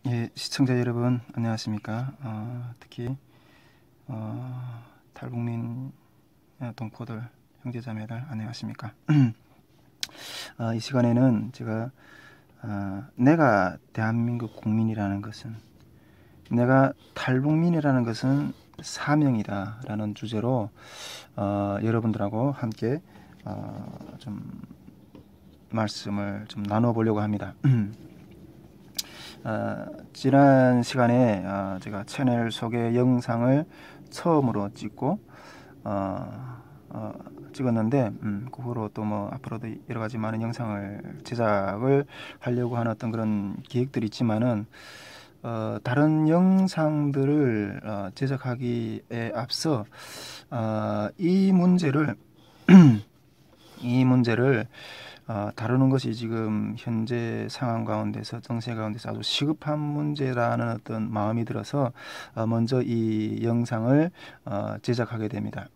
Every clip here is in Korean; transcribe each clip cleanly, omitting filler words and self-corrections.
예, 시청자 여러분 안녕하십니까? 특히 탈북민 동포들, 형제자매들 안녕하십니까? 이 시간에는 제가 내가 대한민국 국민이라는 것은, 내가 탈북민이라는 것은 사명이다 라는 주제로 여러분들하고 함께 좀 말씀을 좀 나눠보려고 합니다. 지난 시간에 제가 채널 소개 영상을 처음으로 찍었는데 그 후로 또 뭐 앞으로도 여러 가지 많은 영상을 제작을 하려고 하는 어떤 그런 계획들이 있지만은 다른 영상들을 제작하기에 앞서 이 문제를 이 문제를 다루는 것이 지금 현재 상황 가운데서, 정세 가운데서 아주 시급한 문제라는 어떤 마음이 들어서 먼저 이 영상을 제작하게 됩니다.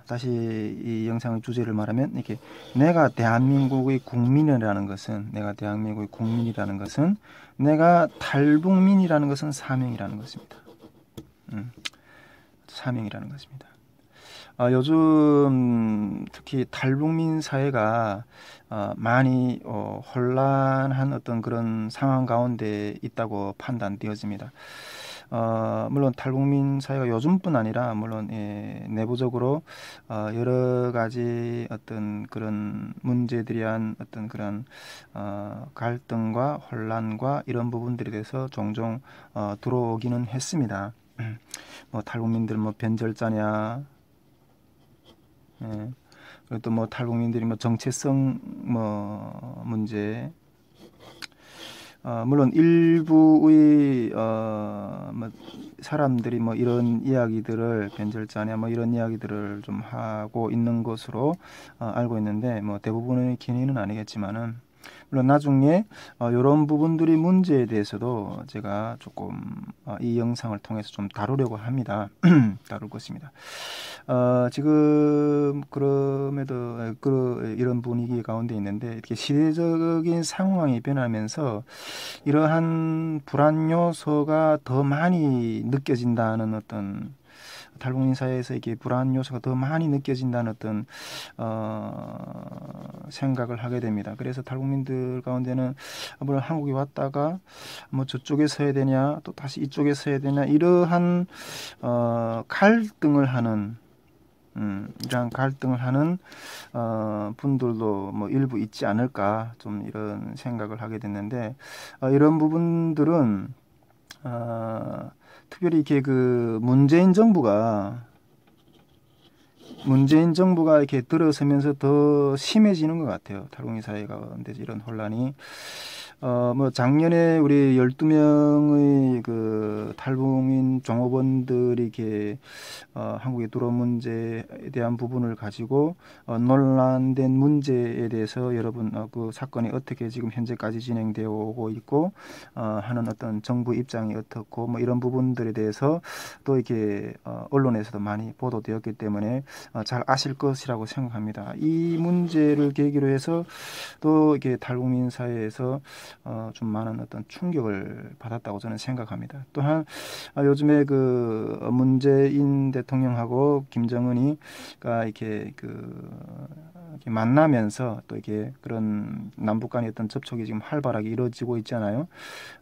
다시 이 영상의 주제를 말하면, 이렇게 내가 대한민국의 국민이라는 것은, 내가 탈북민이라는 것은 사명이라는 것입니다. 사명이라는 것입니다. 요즘 특히 탈북민 사회가 많이 혼란한 어떤 그런 상황 가운데 있다고 판단되어집니다. 물론 탈북민 사회가 요즘뿐 아니라 물론 내부적으로 여러 가지 어떤 그런 문제들이 한 어떤 그런 갈등과 혼란과 이런 부분들에 대해서 종종 들어오기는 했습니다. 뭐 탈북민들 뭐 변절자냐, 예. 그리고 또 뭐 탈북민들이 뭐 정체성 뭐 문제, 물론 일부의 뭐 사람들이 뭐 이런 이야기들을, 변절자냐 뭐 이런 이야기들을 좀 하고 있는 것으로 알고 있는데, 뭐 대부분의 견해는 아니겠지만은, 물론 나중에 이런 부분들이 문제에 대해서도 제가 조금 이 영상을 통해서 좀 다루려고 합니다. 다룰 것입니다. 지금 그럼에도 이런 분위기 가운데 있는데, 이렇게 시대적인 상황이 변하면서 이러한 불안 요소가 더 많이 느껴진다는 어떤, 탈북민 사회에서 이렇게 불안 요소가 더 많이 느껴진다는 어떤 생각을 하게 됩니다. 그래서 탈북민들 가운데는 물론 한국에 왔다가 뭐 저쪽에 서야 되냐, 또 다시 이쪽에 서야 되냐, 이러한 갈등을 하는 이러한 갈등을 하는 분들도 뭐 일부 있지 않을까, 좀 이런 생각을 하게 됐는데, 이런 부분들은 특별히 이렇게 그 문재인 정부가 이렇게 들어서면서 더 심해지는 것 같아요. 탈북민 사회 가운데 이런 혼란이. 뭐 작년에 우리 12명의 그 탈북민 종업원들이 이렇게 한국에 들어온 문제에 대한 부분을 가지고 논란된 문제에 대해서 여러분 그 사건이 어떻게 지금 현재까지 진행되어 오고 있고 하는 어떤 정부 입장이 어떻고 뭐 이런 부분들에 대해서 또 이렇게 언론에서도 많이 보도되었기 때문에 잘 아실 것이라고 생각합니다. 이 문제를 계기로 해서 또 이렇게 탈북민 사회에서 좀 많은 어떤 충격을 받았다고 저는 생각합니다. 또한 요즘에 그 문재인 대통령하고 김정은이가 이렇게 이렇게 만나면서 또 이렇게 그런 남북 간의 어떤 접촉이 지금 활발하게 이루어지고 있잖아요.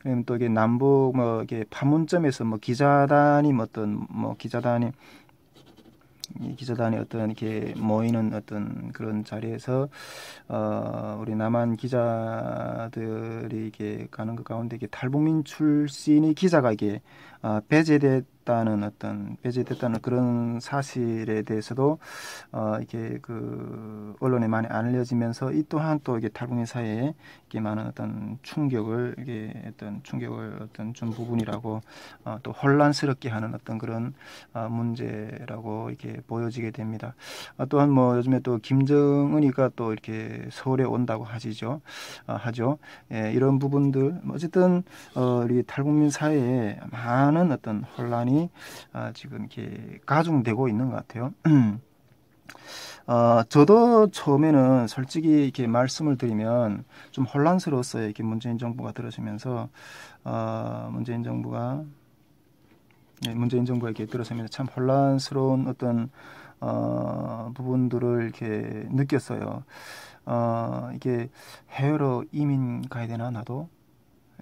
그럼 또 이게 남북 뭐 이렇게 판문점에서 뭐 기자단이 어떤 이렇게 모이는 어떤 그런 자리에서 우리 남한 기자들이 이렇게 가는 것 가운데 이게 탈북민 출신의 기자가 이게 배제됐다는 그런 사실에 대해서도 이렇게 그 언론에 많이 알려지면서, 이 또한 또 이게 탈북민 사회에 이게 많은 어떤 충격을 준 부분이라고, 또 혼란스럽게 하는 어떤 그런 문제라고 이렇게 보여지게 됩니다. 또한 뭐 요즘에 또 김정은이가 또 이렇게 서울에 온다고 하죠. 예, 이런 부분들 어쨌든 우리 탈북민 사회에 많은 어떤 혼란이 지금 이렇게 가중되고 있는 것 같아요. 저도 처음에는 솔직히 이렇게 말씀을 드리면 좀 혼란스러웠어요. 이렇게 문재인 정부가 들어서면서 문재인 정부가 이렇게 들어서면서 참 혼란스러운 어떤 부분들을 이렇게 느꼈어요. 이게 해외로 이민 가야 되나 나도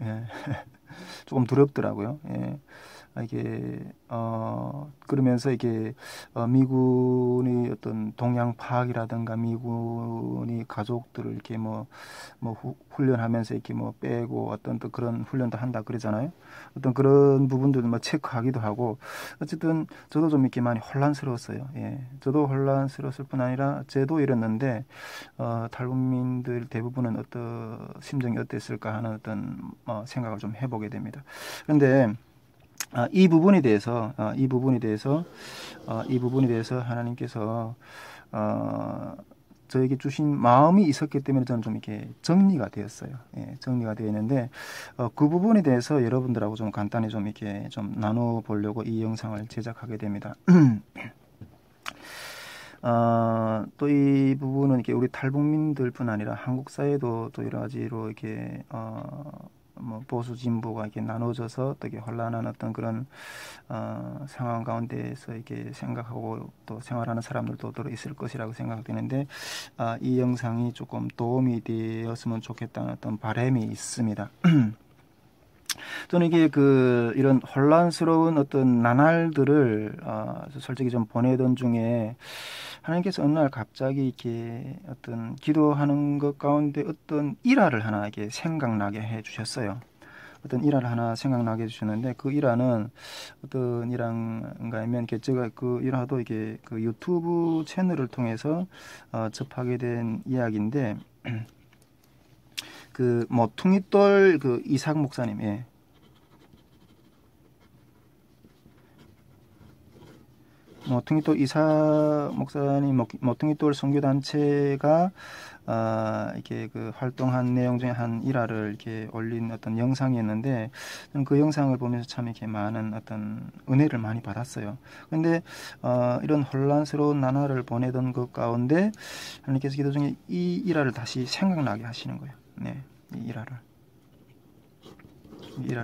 예. 조금 두렵더라고요. 예. 이게 그러면서 이게 미군이 어떤 동향 파악이라든가 미군이 가족들을 이렇게 훈련하면서 이렇게 빼고 어떤 또 그런 훈련도 한다 그러잖아요. 어떤 그런 부분들도 체크하기도 하고 어쨌든 저도 좀 이렇게 많이 혼란스러웠어요. 예. 저도 혼란스러웠을 뿐 아니라 저도 이랬는데 탈북민들 대부분은 어떤 심정이 어땠을까 하는 어떤 생각을 좀 해보게 됩니다. 그런데 이 부분에 대해서 하나님께서 저에게 주신 마음이 있었기 때문에 저는 좀 이렇게 정리가 되었어요. 예, 정리가 되어 있는데 그 부분에 대해서 여러분들하고 좀 간단히 좀 이렇게 좀 나눠 보려고 이 영상을 제작하게 됩니다. 또 이 부분은 이렇게 우리 탈북민들뿐 아니라 한국 사회도 또 여러 가지로 이렇게 보수 진보가 이렇게 나눠져서 되게 혼란한 어떤 그런 상황 가운데에서 이렇게 생각하고 또 생활하는 사람들도 들어 있을 것이라고 생각되는데 이 영상이 조금 도움이 되었으면 좋겠다는 어떤 바람이 있습니다. 저는 이게 이런 혼란스러운 어떤 나날들을 솔직히 좀 보내던 중에 하나님께서 어느 날 갑자기 이렇게 어떤 기도하는 것 가운데 어떤 일화를 하나 이렇게 생각나게 해 주셨어요. 어떤 일화를 하나 생각나게 해주셨는데 그 일화는 어떤 일화인가 하면 제가 그 일화도 이게 그 유튜브 채널을 통해서 접하게 된 이야기인데 그 모퉁이돌 그 이삭 목사님 모퉁이돌 이삭 목사님 모퉁이돌 선교단체가 이렇게 그 활동한 내용 중에 한 일화를 이렇게 올린 어떤 영상이었는데 저는 그 영상을 보면서 참 이렇게 많은 어떤 은혜를 많이 받았어요. 근데 이런 혼란스러운 나날을 보내던 것 가운데 하나님께서 기도 중에 이 일화를 다시 생각나게 하시는 거예요. 네, 이 일화를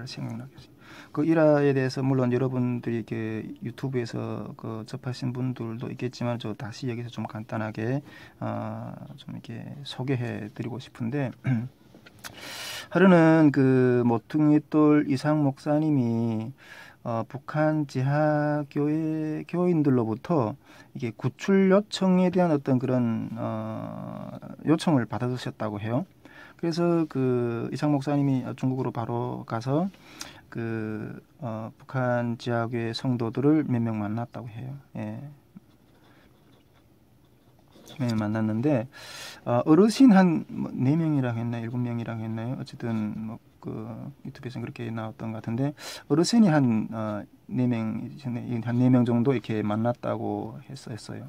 생각나게 하시는. 그 일화에 대해서 물론 여러분들이 이렇게 유튜브에서 그 접하신 분들도 있겠지만 저 다시 여기서 좀 간단하게 좀 이렇게 소개해 드리고 싶은데 하루는 그 모퉁이돌 이상 목사님이 북한 지하교회 교인들로부터 이게 구출 요청에 대한 어떤 그런 요청을 받아주셨다고 해요. 그래서 그 이상 목사님이 중국으로 바로 가서 북한 지하교회 성도들을 몇 명 만났다고 해요. 예. 만났는데 어르신 한 4명이라고 했나요? 7명이라고 했나요? 어쨌든 유튜브에서 그렇게 나왔던 것 같은데 어르신이 한 4명 정도 이렇게 만났다고 했었어요.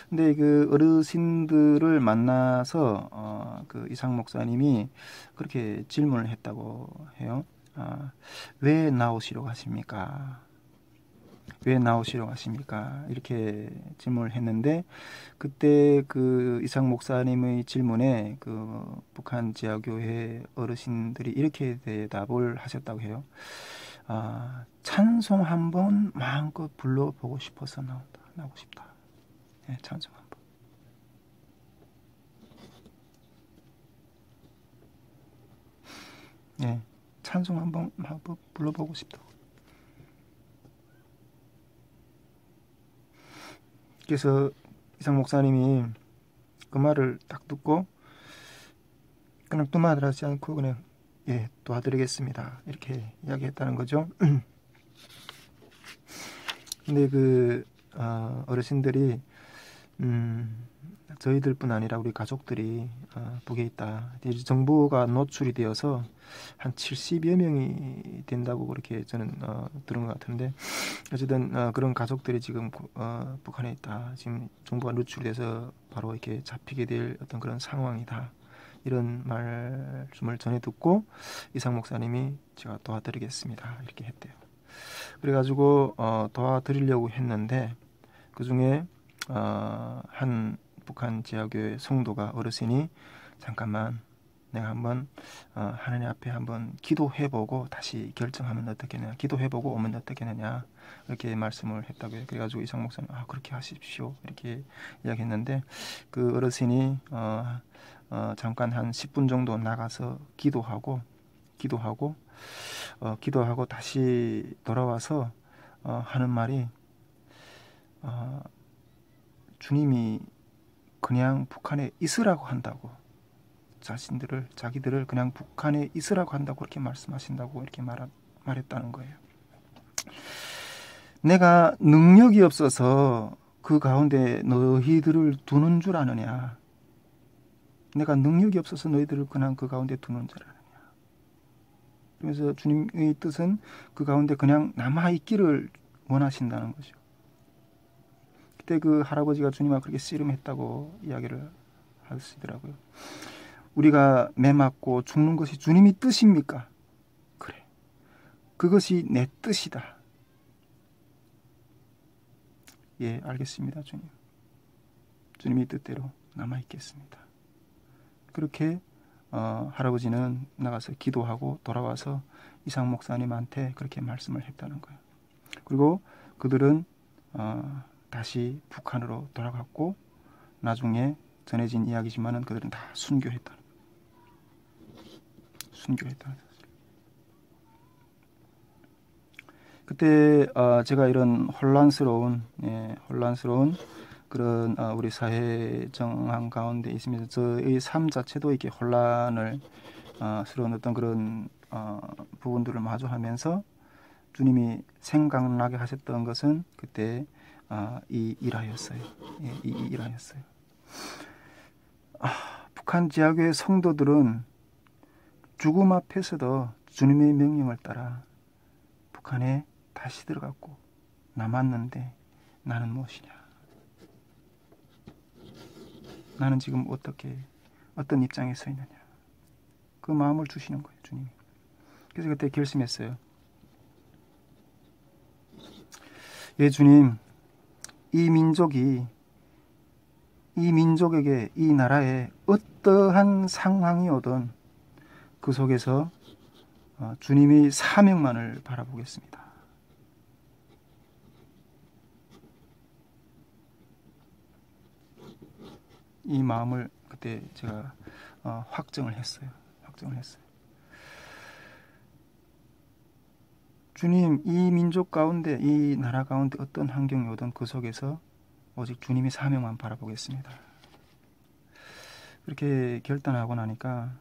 근데 그 어르신들을 만나서 그 이상 목사님이 그렇게 질문을 했다고 해요. 왜 나오시려고 하십니까? 왜 나오시려고 하십니까? 이렇게 질문을 했는데 그때 그 이상 목사님의 질문에 그 북한 지하교회 어르신들이 이렇게 대답을 하셨다고 해요. 찬송 한번 마음껏 불러보고 싶어서 나오고 싶다. 네, 찬송 한번. 네, 찬송 한번 마음껏 불러보고 싶다. 그래서 이상 목사님이 그 말을 딱 듣고 그냥 뚜마들 하지 않고 그냥 도와드리겠습니다. 이렇게 이야기했다는 거죠. 근데 그 어르신들이 저희들뿐 아니라 우리 가족들이 북에 있다. 이제 정보가 노출이 되어서 한 70여 명이 된다고 그렇게 저는 들은 것 같은데 어쨌든 그런 가족들이 지금 북한에 있다. 지금 정보가 노출돼서 바로 이렇게 잡히게 될 어떤 그런 상황이다. 이런 말씀을 전해 듣고 이상 목사님이 제가 도와드리겠습니다. 이렇게 했대요. 그래가지고 도와드리려고 했는데 그 중에 한 북한 지하교회 성도가 어르신이 잠깐만 내가 한번 하나님 앞에 한번 기도해보고 다시 결정하면 어떻겠느냐, 기도해보고 오면 어떻겠느냐 이렇게 말씀을 했다고요. 그래가지고 이상 목사님 그렇게 하십시오 이렇게 이야기했는데 그 어르신이 잠깐 한 10분 정도 나가서 기도하고 다시 돌아와서 하는 말이 주님이 그냥 북한에 있으라고 한다고, 자기들을 그냥 북한에 있으라고 한다고 그렇게 말씀하신다고 이렇게 말했다는 거예요. 내가 능력이 없어서 그 가운데 너희들을 두는 줄 아느냐, 내가 능력이 없어서 너희들을 그냥 그 가운데 두는 줄 아느냐. 그래서 주님의 뜻은 그 가운데 그냥 남아있기를 원하신다는 거죠. 그때 그 할아버지가 주님과 그렇게 씨름했다고 이야기를 하시더라고요. 우리가 매 맞고 죽는 것이 주님이 뜻입니까? 그래, 그것이 내 뜻이다. 예, 알겠습니다, 주님. 주님의 뜻대로 남아있겠습니다. 그렇게 할아버지는 나가서 기도하고 돌아와서 이상 목사님한테 그렇게 말씀을 했다는 거예요. 그리고 그들은 다시 북한으로 돌아갔고 나중에 전해진 이야기지만은 그들은 다 순교했다는 사실. 그때 제가 이런 혼란스러운 그런 우리 사회 정황 가운데 있으면서 저의 삶 자체도 이렇게 혼란을 스러운 어떤 그런 부분들을 마주하면서 주님이 생각나게 하셨던 것은 그때 이 일하였어요. 예, 이 일하였어요. 북한 지하교회 성도들은 죽음 앞에서도 주님의 명령을 따라 북한에 다시 들어갔고 남았는데 나는 무엇이냐? 나는 지금 어떤 입장에 서 있느냐? 그 마음을 주시는 거예요, 주님이. 그래서 그때 결심했어요. 예, 주님, 이 민족에게, 이 나라에 어떠한 상황이 오든 그 속에서 주님의 사명만을 바라보겠습니다. 이 마음을 그때 제가 확정을 했어요. 주님, 이 민족 가운데, 이 나라 가운데 어떤 환경이 오든 그 속에서 오직 주님의 사명만 바라보겠습니다. 그렇게 결단하고 나니까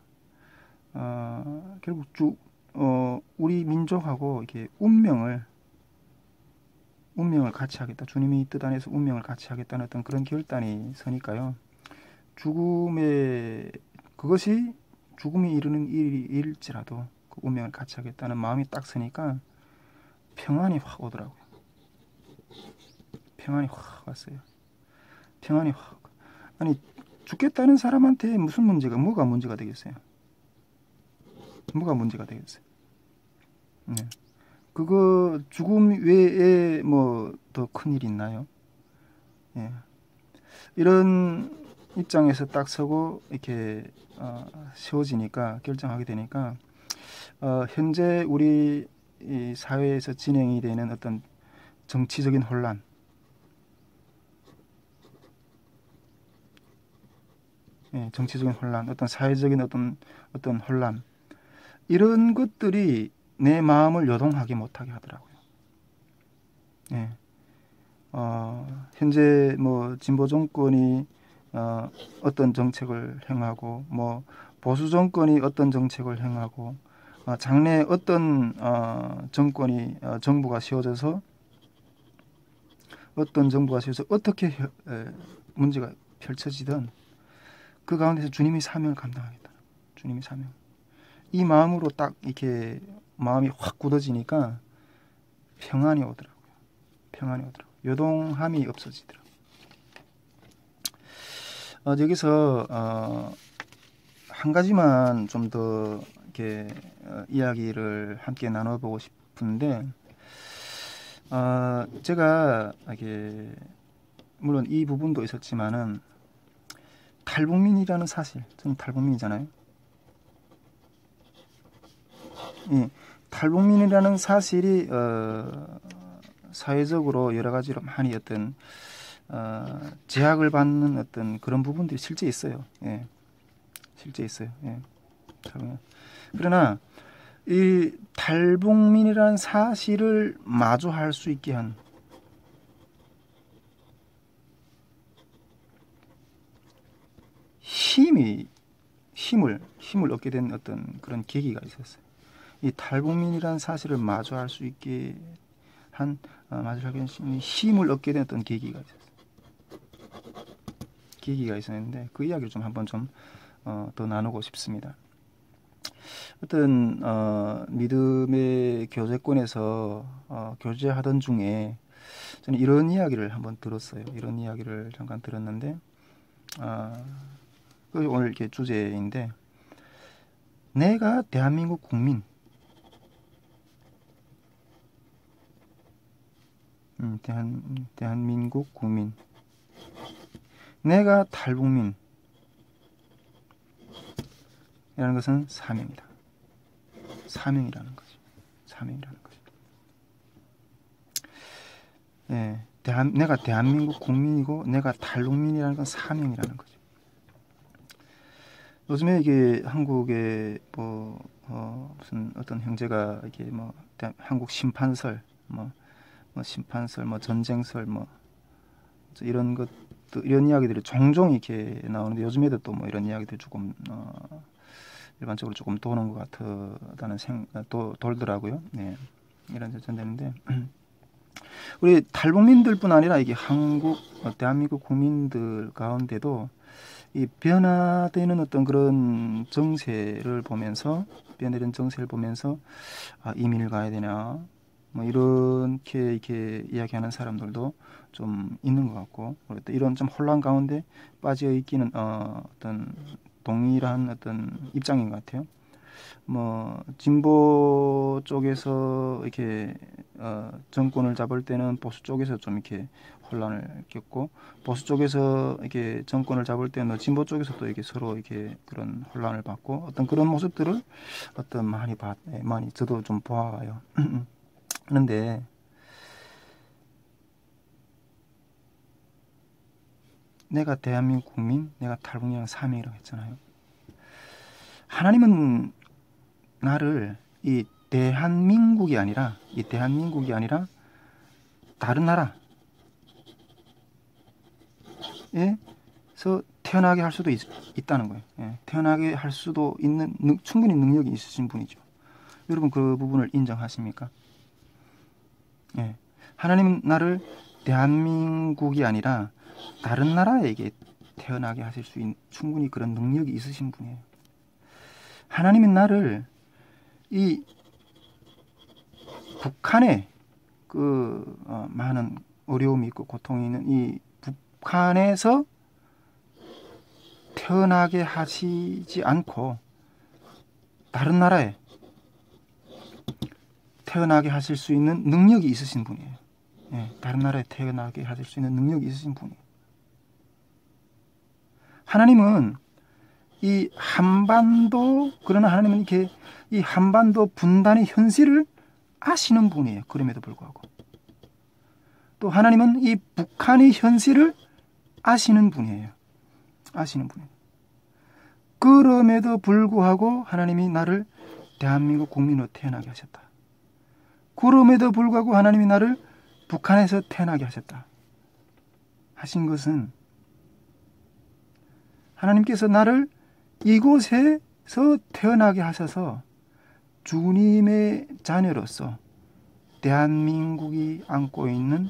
결국 우리 민족하고 이렇게 운명을 같이 하겠다. 주님의 뜻 안에서 운명을 같이 하겠다는 어떤 그런 결단이 서니까요. 그것이 죽음이 이르는 일일지라도 그 운명을 같이 하겠다는 마음이 딱 서니까 평안이 확 오더라고요. 평안이 확 왔어요. 아니, 죽겠다는 사람한테 뭐가 문제가 되겠어요? 네. 그거 죽음 외에 뭐 더 큰일이 있나요? 예. 이런 입장에서 딱 서고 이렇게 세워지니까, 결정하게 되니까 현재 우리 이 사회에서 진행이 되는 어떤 정치적인 혼란, 어떤 사회적인 어떤 혼란, 이런 것들이 내 마음을 요동하게 못하게 하더라고요. 예. 현재 뭐 진보 정권이 어떤 정책을 행하고, 뭐 보수 정권이 어떤 정책을 행하고, 장래 어떤 정부가 세워져서 어떻게 문제가 펼쳐지든 그 가운데서 주님의 사명을 감당하겠다. 주님의 사명. 이 마음으로 딱 이렇게 마음이 확 굳어지니까 평안이 오더라고요. 요동함이 없어지더라고요. 여기서 한 가지만 좀 더 이렇게 이야기를 함께 나눠보고 싶은데, 제가 이렇게 물론 이 부분도 있었지만은 탈북민이라는 사실, 저는 탈북민이잖아요. 예, 탈북민이라는 사실이 사회적으로 여러 가지로 많이 어떤 제약을 받는 어떤 그런 부분들이 실제 있어요. 예, 실제 있어요. 예, 그러나 이 탈북민이라는 사실을 마주할 수 있게 한 힘을 얻게 된 어떤 그런 계기가 있었어요. 이 탈북민이라는 사실을 마주할 수 있게 마주하게 힘을 얻게 된 어떤 계기가 있었어요. 계기가 있었는데 그 이야기를 좀 한번 좀 더 나누고 싶습니다. 어떤 믿음의 교제권에서 교제하던 중에 저는 이런 이야기를 한번 들었어요. 이런 이야기를 잠깐 들었는데 오늘 이렇게 주제인데, 내가 대한민국 국민, 대한민국 국민, 내가 탈북민 이라는 것은 사명이다. 사명이라는 거죠. 사명이라는 거죠. 예, 내가 대한민국 국민이고 내가 탈북민이라는 건 사명이라는 거죠. 요즘에 이게 한국에 무슨 어떤 형제가 이게 한국 심판설, 심판설, 전쟁설, 이런 것도 이런 이야기들이 종종 이렇게 나오는데, 요즘에도 또 이런 이야기들이 조금 일반적으로 조금 도는 것 같다는 돌더라고요. 네, 이런 전되는데 우리 탈북민들뿐 아니라 이게 대한민국 국민들 가운데도 이 변화되는 어떤 그런 정세를 보면서 이민을 가야 되나 이렇게 이야기하는 사람들도 좀 있는 것 같고, 또 이런 좀 혼란 가운데 빠져 있기는 어떤 동일한 어떤 입장인 것 같아요. 진보 쪽에서 이렇게 정권을 잡을 때는 보수 쪽에서 좀 이렇게 혼란을 겪고, 보수 쪽에서 이렇게 정권을 잡을 때는 진보 쪽에서 또 이렇게 서로 이렇게 그런 혼란을 받고, 어떤 그런 모습들을 많이 저도 좀 보아요. 그런데 내가 대한민국 국민, 내가 탈북민이라는 사명이라고 했잖아요. 하나님은 나를 이 대한민국이 아니라 다른 나라에서 태어나게 할 수도 있다는 거예요. 예, 태어나게 할 수도 있는 충분히 능력이 있으신 분이죠. 여러분 그 부분을 인정하십니까? 예, 하나님은 나를 대한민국이 아니라 다른 나라에게 태어나게 하실 수 있는 충분히 그런 능력이 있으신 분이에요. 하나님은 나를 이 북한에 많은 어려움이 있고 고통이 있는 이 북한에서 태어나게 하시지 않고 다른 나라에 태어나게 하실 수 있는 능력이 있으신 분이에요. 예, 다른 나라에 태어나게 하실 수 있는 능력이 있으신 분이에요. 하나님은 그러나 하나님은 이렇게 이 한반도 분단의 현실을 아시는 분이에요. 그럼에도 불구하고 또 하나님은 이 북한의 현실을 아시는 분이에요. 그럼에도 불구하고 하나님이 나를 대한민국 국민으로 태어나게 하셨다. 그럼에도 불구하고 하나님이 나를 북한에서 태어나게 하셨다. 하신 것은 하나님께서 나를 이곳에서 태어나게 하셔서 주님의 자녀로서 대한민국이 안고 있는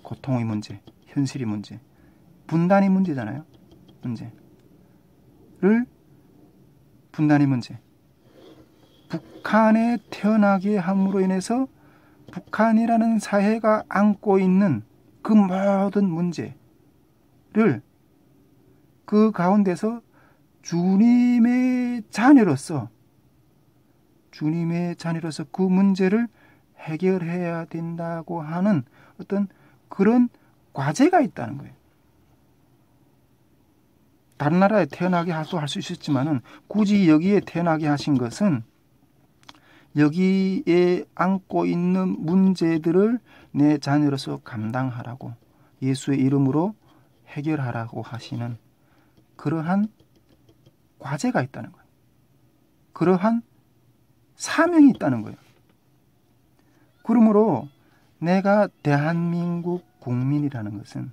고통의 문제, 현실의 문제, 분단의 문제잖아요. 분단의 문제. 북한에 태어나게 함으로 인해서 북한이라는 사회가 안고 있는 그 모든 문제를 그 가운데서 주님의 자녀로서 그 문제를 해결해야 된다고 하는 어떤 그런 마음을 가지고 있는 분이에요. 하나님은 나를 대한민국 국민으로 태어나게 하셨다. 그럼에도 불구하고 하나님이 나를 북한에서 태어나게 하셨다. 하신 것은 하나님께서 나를 이곳에서 태어나게 하셔서 주님의 자녀로서 대한민국이 안고 있는 고통의 문제, 분단의 문제잖아요. 북한에 태어나게 함으로 인해서 북한이라는 사회가 안고 있는 그 모든 문제를 그 가운데서 주님의 자녀로서 주님의 자녀로서 그 문제를 해결해야 된다고 하는 어떤 그런 과제가 있다는 거예요. 다른 나라에 태어나게 할 수 있었지만은 굳이 여기에 태어나게 하신 것은 여기에 안고 있는 문제들을 내 자녀로서 감당하라고, 예수의 이름으로 해결하라고 하시는 그러한 과제가 있다는 거예요. 그러한 사명이 있다는 거예요. 그러므로 내가 대한민국 국민이라는 것은,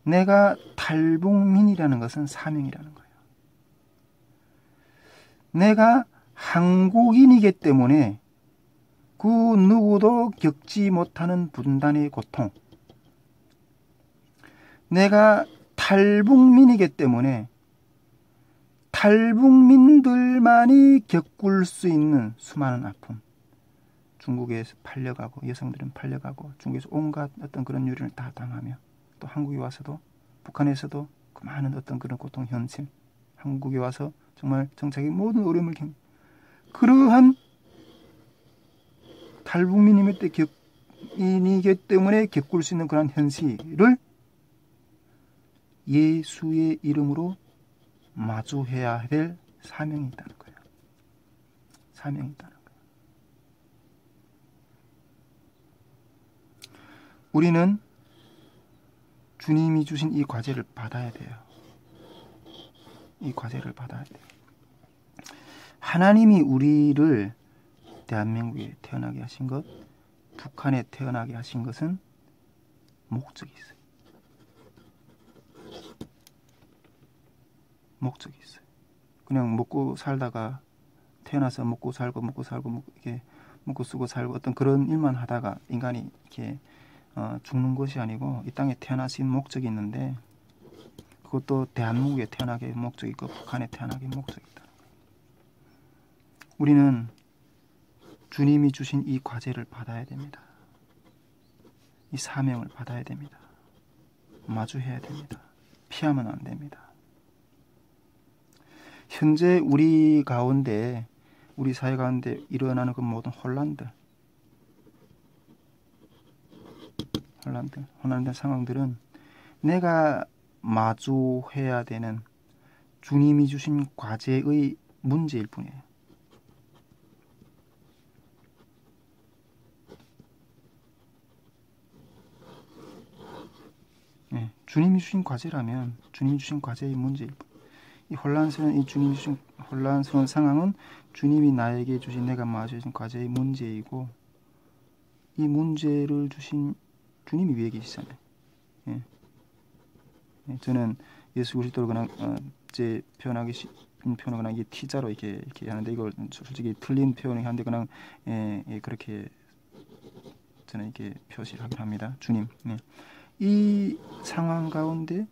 내가 탈북민이라는 것은 사명이라는 거예요. 내가 한국인이기 때문에 그 누구도 겪지 못하는 분단의 고통, 내가 탈북민이기 때문에 탈북민들만이 겪을 수 있는 수많은 아픔, 중국에서 팔려가고, 여성들은 팔려가고, 중국에서 온갖 어떤 그런 요리를 다 당하며, 또 한국에 와서도, 북한에서도 그 많은 어떤 그런 고통 현실, 한국에 와서 정말 정착의 모든 어려움을 겪는 그러한 탈북민이기 때문에 겪을 수 있는 그런 현실을 예수의 이름으로 마주해야 될 사명이 있다는 거예요. 사명이 있다는 거예요. 우리는 주님이 주신 이 과제를 받아야 돼요. 이 과제를 받아야 돼요. 하나님이 우리를 대한민국에 태어나게 하신 것, 북한에 태어나게 하신 것은 목적이 있어요. 목적이 있어요. 그냥 먹고 살다가 태어나서 먹고 살고 이렇게 먹고 쓰고 살고 어떤 그런 일만 하다가 인간이 이렇게 죽는 것이 아니고, 이 땅에 태어나신 목적이 있는데, 그것도 대한민국에 태어나게 목적이 있고 북한에 태어나게 목적이 있다. 우리는 주님이 주신 이 과제를 받아야 됩니다. 이 사명을 받아야 됩니다. 마주해야 됩니다. 피하면 안 됩니다. 현재 우리 가운데, 우리 사회 가운데 일어나는 그 모든 혼란된 상황들은 내가 마주해야 되는 주님이 주신 과제의 문제일 뿐이에요. 네, 주님이 주신 과제라면 주님이 주신 과제의 문제일 뿐. 이 혼란스러운 주님이 주신 혼란스러운 상황은 주님이 나에게 주신, 내가 마주해야 주신 과제의 문제이고, 이 문제를 주신 주님이 위에 계시잖아요. 예. 저는 예수 그리스도를 그냥 제 표현하는 그냥 이게 T자로 이렇게 하는데, 이걸 솔직히 틀린 표현이 한데 그냥 그렇게 저는 이렇게 표시를 하긴 합니다. 주님. 네. 이 상황 가운데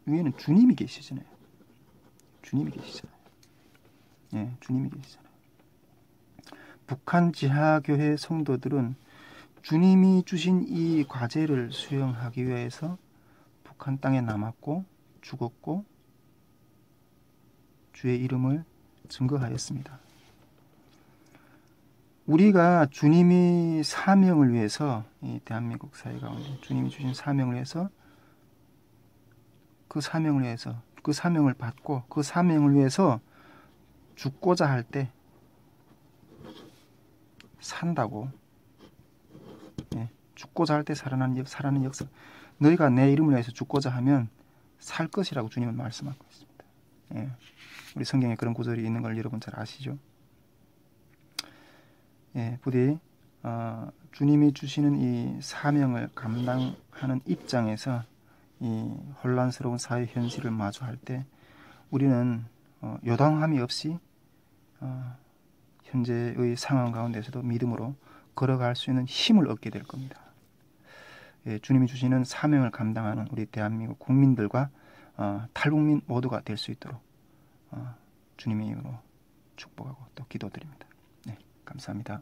위에는 주님이 계시잖아요. 주님이 계시잖아요. 예, 주님이 계시잖아요. 북한 지하교회 성도들은 주님이 주신 이 과제를 수행하기 위해서 북한 땅에 남았고 죽었고 주의 이름을 증거하였습니다. 우리가 주님이 사명을 위해서, 이 대한민국 사회 가운데 주님이 주신 사명을 위해서, 그 사명을 받고 그 사명을 위해서 죽고자 할 때 산다고. 예, 죽고자 할 때 살아나는 역사. 너희가 내 이름을 위해서 죽고자 하면 살 것이라고 주님은 말씀하고 있습니다. 예, 우리 성경에 그런 구절이 있는 걸 여러분 잘 아시죠? 예, 부디 주님이 주시는 이 사명을 감당하는 입장에서 이 혼란스러운 사회 현실을 마주할 때 우리는 요동함이 없이 현재의 상황 가운데서도 믿음으로 걸어갈 수 있는 힘을 얻게 될 겁니다. 예, 주님이 주시는 사명을 감당하는 우리 대한민국 국민들과 탈북민 모두가 될 수 있도록 주님의 이름으로 축복하고 또 기도드립니다. 네, 감사합니다.